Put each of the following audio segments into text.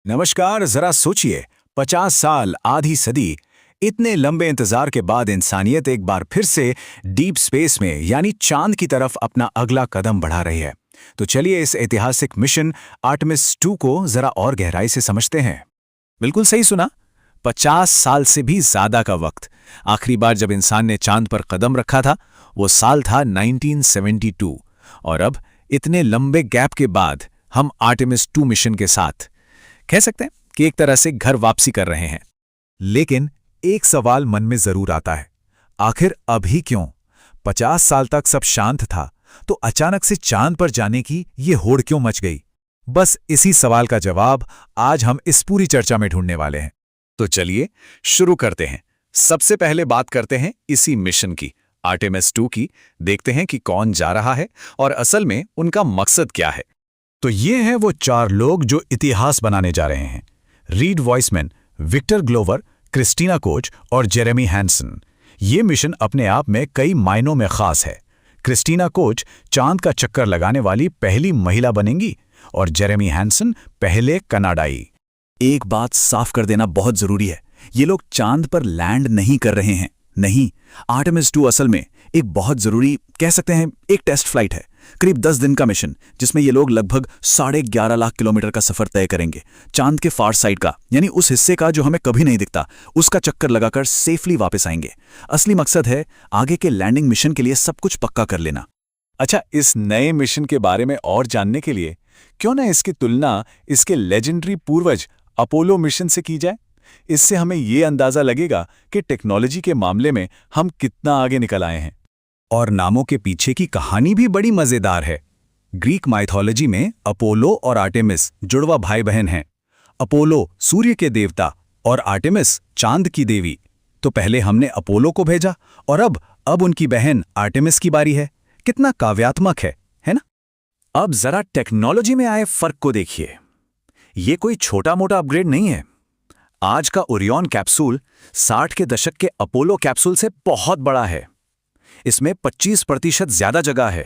नमस्कार। जरा सोचिए, 50 साल, आधी सदी, इतने लंबे इंतजार के बाद इंसानियत एक बार फिर से डीप स्पेस में यानी चांद की तरफ अपना अगला कदम बढ़ा रही है। तो चलिए इस ऐतिहासिक मिशन आर्टेमिस 2 को जरा और गहराई से समझते हैं। बिल्कुल सही सुना, 50 साल से भी ज्यादा का वक्त। आखिरी बार जब इंसान ने चांद पर कदम रखा था वो साल था 1972, और अब इतने लंबे गैप के बाद हम आर्टेमिस 2 मिशन के साथ कह सकते हैं कि एक तरह से घर वापसी कर रहे हैं। लेकिन एक सवाल मन में जरूर आता है, आखिर अभी क्यों? 50 साल तक सब शांत था, तो अचानक से चांद पर जाने की ये होड़ क्यों मच गई? बस इसी सवाल का जवाब आज हम इस पूरी चर्चा में ढूंढने वाले हैं। तो चलिए शुरू करते हैं। सबसे पहले बात करते हैं इसी मिशन की, आर्टेमिस 2 की। देखते हैं कि कौन जा रहा है और असल में उनका मकसद क्या है। तो ये हैं वो 4 लोग जो इतिहास बनाने जा रहे हैं: Reid Wiseman, Victor Glover, Christina Koch और जेरेमी हैंसन। ये मिशन अपने आप में कई मायनों में खास है। क्रिस्टीना कोच चांद का चक्कर लगाने वाली पहली महिला बनेंगी और जेरेमी हैंसन पहले कनाडाई। एक बात साफ कर देना बहुत जरूरी है, ये लोग चांद पर लैंड नहीं कर रहे हैं। नहीं, आर्टेमिस 2 असल में एक बहुत जरूरी, कह सकते हैं एक टेस्ट फ्लाइट है। करीब 10 दिन का मिशन, जिसमें ये लोग लगभग 11.5 लाख किलोमीटर का सफर तय करेंगे। चांद के फार साइड का, यानी उस हिस्से का जो हमें कभी नहीं दिखता, उसका चक्कर लगाकर सेफली वापस आएंगे। असली मकसद है आगे के लैंडिंग मिशन के लिए सब कुछ पक्का कर लेना। अच्छा, इस नए मिशन के बारे में और जानने के लिए क्यों ना इसकी तुलना इसके लेजेंडरी पूर्वज अपोलो मिशन से की जाए। इससे हमें ये अंदाजा लगेगा कि टेक्नोलॉजी के मामले में हम कितना आगे निकल आए हैं। और नामों के पीछे की कहानी भी बड़ी मजेदार है। ग्रीक माइथोलॉजी में अपोलो और आर्टेमिस जुड़वा भाई बहन हैं। अपोलो सूर्य के देवता और आर्टेमिस चांद की देवी। तो पहले हमने अपोलो को भेजा और अब उनकी बहन आर्टेमिस की बारी है। कितना काव्यात्मक है ना? अब जरा टेक्नोलॉजी में आए फर्क को देखिए। ये कोई छोटा मोटा अपग्रेड नहीं है। आज का ओरियन कैप्सूल 60 के दशक के अपोलो कैप्सूल से बहुत बड़ा है। इसमें 25% ज्यादा जगह है।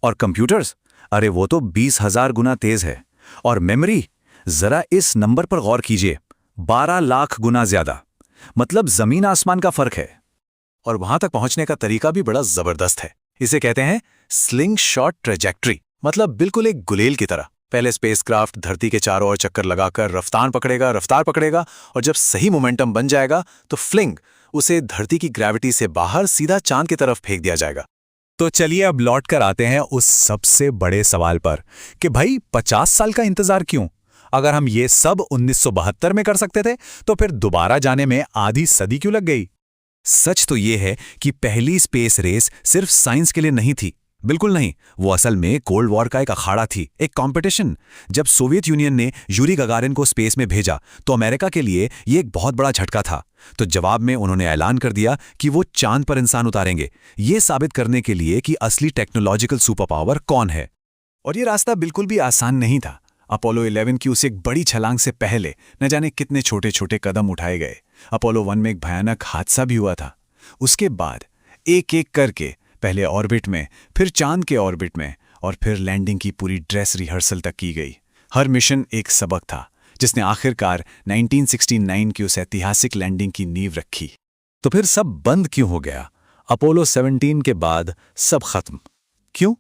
और कंप्यूटर्स, अरे वो तो 20,000 गुना तेज है। और मेमोरी, जरा इस नंबर पर गौर कीजिए, 12 लाख गुना ज्यादा। मतलब जमीन आसमान का फर्क है। और वहां तक पहुंचने का तरीका भी बड़ा जबरदस्त है। इसे कहते हैं स्लिंग शॉट ट्रेजेक्ट्री, मतलब बिल्कुल एक गुलेल की तरह। पहले स्पेसक्राफ्ट धरती के चारों ओर चक्कर लगाकर रफ्तार पकड़ेगा और जब सही मोमेंटम बन जाएगा तो फ्लिंग उसे धरती की ग्रेविटी से बाहर सीधा चांद की तरफ फेंक दिया जाएगा। तो चलिए अब लौट कर आते हैं उस सबसे बड़े सवाल पर कि भाई 50 साल का इंतजार क्यों? अगर हम ये सब 1972 में कर सकते थे तो फिर दोबारा जाने में आधी सदी क्यों लग गई? सच तो ये है कि पहली स्पेस रेस सिर्फ साइंस के लिए नहीं थी। बिल्कुल नहीं, वो असल में कोल्ड वॉर का एक अखाड़ा थी, एक कंपटीशन। जब सोवियत यूनियन ने यूरी गगारिन को स्पेस में भेजा तो अमेरिका के लिए ये एक बहुत बड़ा झटका था। तो जवाब में उन्होंने ऐलान कर दिया कि वो चांद पर इंसान उतारेंगे, ये साबित करने के लिए कि असली टेक्नोलॉजिकल सुपर पावर कौन है। और ये रास्ता बिल्कुल भी आसान नहीं था। अपोलो 11 की उस एक बड़ी छलांग से पहले न जाने कितने छोटे छोटे कदम उठाए गए। अपोलो 1 में एक भयानक हादसा भी हुआ था। उसके बाद एक एक करके पहले ऑर्बिट में, फिर चांद के ऑर्बिट में, और फिर लैंडिंग की पूरी ड्रेस रिहर्सल तक की गई। हर मिशन एक सबक था जिसने आखिरकार 1969 की उस ऐतिहासिक लैंडिंग की नींव रखी। तो फिर सब बंद क्यों हो गया? अपोलो 17 के बाद सब खत्म क्यों?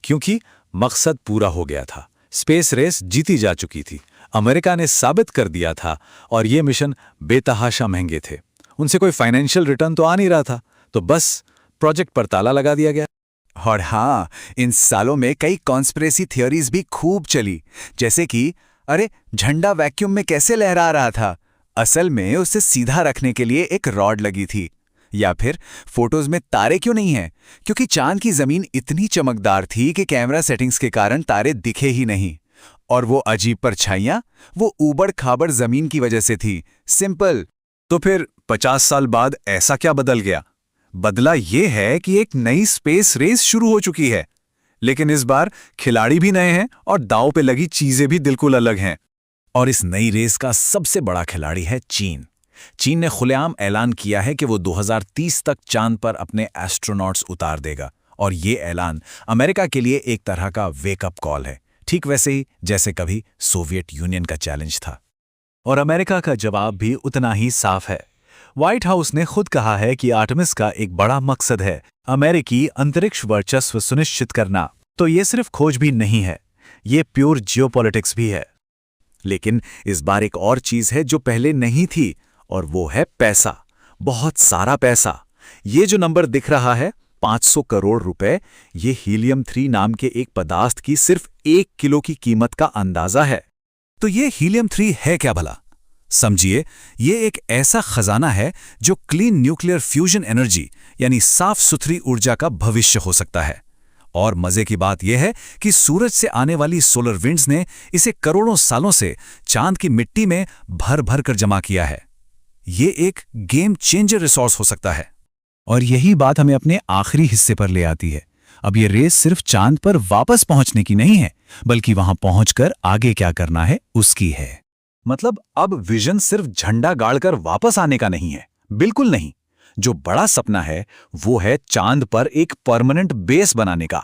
क्योंकि मकसद पूरा हो गया था। स्पेस रेस जीती जा चुकी थी। अमेरिका ने साबित कर दिया था और ये मिशन बेतहाशा महंगे थे। उनसे कोई फाइनेंशियल रिटर्न तो आ नहीं रहा था, तो बस प्रोजेक्ट पर ताला लगा दिया गया। और हाँ, इन सालों में कई कॉन्स्पिरेसी थियोरीज भी खूब चली, जैसे कि अरे झंडा वैक्यूम में कैसे लहरा रहा था? असल में उसे सीधा रखने के लिए एक रॉड लगी थी। या फिर फोटोज में तारे क्यों नहीं हैं? क्योंकि चांद की जमीन इतनी चमकदार थी कि कैमरा सेटिंग्स के कारण तारे दिखे ही नहीं। और वो अजीब परछाइयां, वो ऊबड़ खाबड़ जमीन की वजह से थी। सिंपल। तो फिर 50 साल बाद ऐसा क्या बदल गया? बदला ये है कि एक नई स्पेस रेस शुरू हो चुकी है। लेकिन इस बार खिलाड़ी भी नए हैं और दांव पे लगी चीजें भी बिल्कुल अलग हैं। और इस नई रेस का सबसे बड़ा खिलाड़ी है चीन। चीन ने खुलेआम ऐलान किया है कि वो 2030 तक चांद पर अपने एस्ट्रोनॉट्स उतार देगा। और ये ऐलान अमेरिका के लिए एक तरह का वेकअप कॉल है, ठीक वैसे ही जैसे कभी सोवियत यूनियन का चैलेंज था। और अमेरिका का जवाब भी उतना ही साफ है। व्हाइट हाउस ने खुद कहा है कि आर्टेमिस का एक बड़ा मकसद है अमेरिकी अंतरिक्ष वर्चस्व सुनिश्चित करना। तो ये सिर्फ खोजबीन नहीं है, ये प्योर जियोपॉलिटिक्स भी है। लेकिन इस बार एक और चीज है जो पहले नहीं थी, और वो है पैसा। बहुत सारा पैसा। ये जो नंबर दिख रहा है 500 करोड़ रुपए, ये हीलियम 3 नाम के एक पदार्थ की सिर्फ 1 किलो की कीमत का अंदाजा है। तो ये हीलियम 3 है क्या भला? समझिए, ये एक ऐसा खजाना है जो क्लीन न्यूक्लियर फ्यूजन एनर्जी यानी साफ सुथरी ऊर्जा का भविष्य हो सकता है। और मजे की बात यह है कि सूरज से आने वाली सोलर विंड्स ने इसे करोड़ों सालों से चांद की मिट्टी में भर भर कर जमा किया है। ये एक गेम चेंजर रिसोर्स हो सकता है। और यही बात हमें अपने आखिरी हिस्से पर ले आती है। अब ये रेस सिर्फ चांद पर वापस पहुंचने की नहीं है, बल्कि वहां पहुंचकर आगे क्या करना है उसकी है। मतलब अब विजन सिर्फ झंडा गाड़कर वापस आने का नहीं है, बिल्कुल नहीं। जो बड़ा सपना है वो है चांद पर एक परमानेंट बेस बनाने का।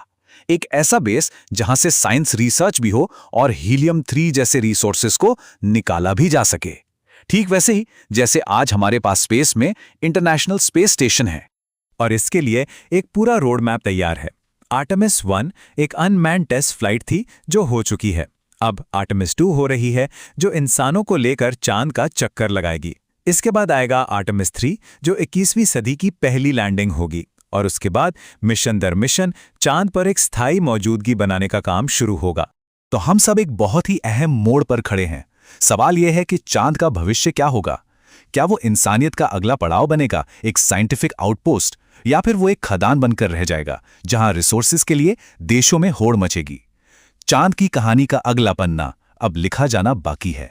एक ऐसा बेस जहां से साइंस रिसर्च भी हो और हीलियम 3 जैसे रिसोर्सेस को निकाला भी जा सके। ठीक वैसे ही जैसे आज हमारे पास स्पेस में इंटरनेशनल स्पेस स्टेशन है। और इसके लिए एक पूरा रोड मैप तैयार है। आर्टेमिस 1 एक अनमैन्ड टेस्ट फ्लाइट थी जो हो चुकी है। अब आर्टेमिस 2 हो रही है जो इंसानों को लेकर चांद का चक्कर लगाएगी। इसके बाद आएगा आर्टेमिस 3 जो 21वीं सदी की पहली लैंडिंग होगी। और उसके बाद मिशन दर मिशन चांद पर एक स्थायी मौजूदगी बनाने का काम शुरू होगा। तो हम सब एक बहुत ही अहम मोड़ पर खड़े हैं। सवाल यह है कि चांद का भविष्य क्या होगा? क्या वो इंसानियत का अगला पड़ाव बनेगा, एक साइंटिफिक आउटपोस्ट, या फिर वो एक खदान बनकर रह जाएगा जहां रिसोर्सेज के लिए देशों में होड़ मचेगी? चांद की कहानी का अगला पन्ना अब लिखा जाना बाकी है।